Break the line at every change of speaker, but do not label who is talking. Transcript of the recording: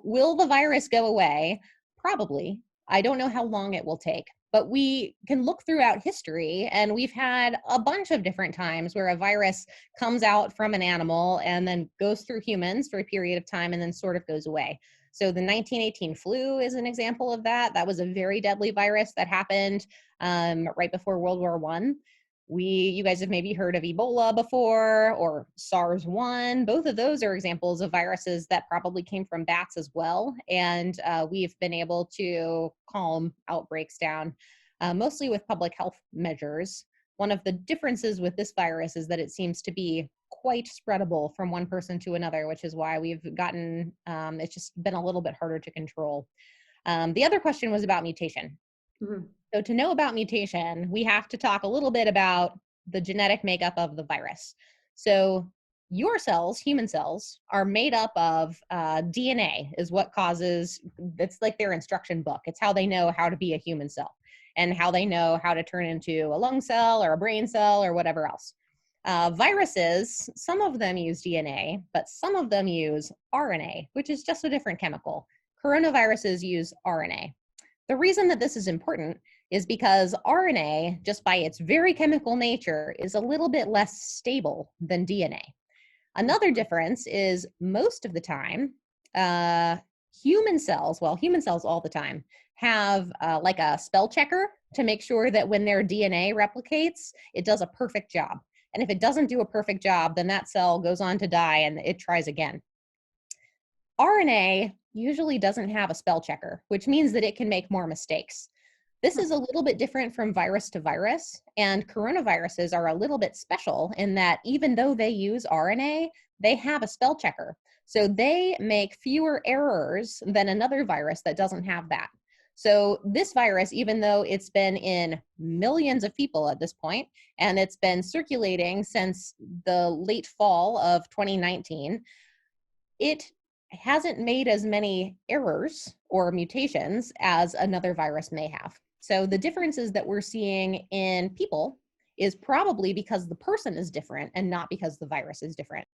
Will the virus go away? Probably. I don't know how long it will take, but we can look throughout history, and we've had a bunch of different times where a virus comes out from an animal and then goes through humans for a period of time and then sort of goes away. So the 1918 flu is an example of that. That was a very deadly virus that happened right before World War I. You guys have maybe heard of Ebola before, or SARS-1. Both of those are examples of viruses that probably came from bats as well. And we've been able to calm outbreaks down, mostly with public health measures. One of the differences with this virus is that it seems to be quite spreadable from one person to another, which is why we've gotten, it's just been a little bit harder to control. The other question was about mutation.
Mhm.
So to know about mutation, we have to talk a little bit about the genetic makeup of the virus. So your cells, human cells, are made up of DNA is what causes, it's like their instruction book. It's how they know how to be a human cell and how they know how to turn into a lung cell or a brain cell or whatever else. Viruses, some of them use DNA, but some of them use RNA, which is just a different chemical. Coronaviruses use RNA. The reason that this is important is because RNA, just by its very chemical nature, is a little bit less stable than DNA. Another difference is most of the time, human cells all the time, have like a spell checker to make sure that when their DNA replicates, it does a perfect job. And if it doesn't do a perfect job, then that cell goes on to die and it tries again. RNA usually doesn't have a spell checker, which means that it can make more mistakes. This is a little bit different from virus to virus, and coronaviruses are a little bit special in that even though they use RNA, they have a spell checker. So they make fewer errors than another virus that doesn't have that. So this virus, even though it's been in millions of people at this point, and it's been circulating since the late fall of 2019, it hasn't made as many errors or mutations as another virus may have. So the differences that we're seeing in people is probably because the person is different and not because the virus is different.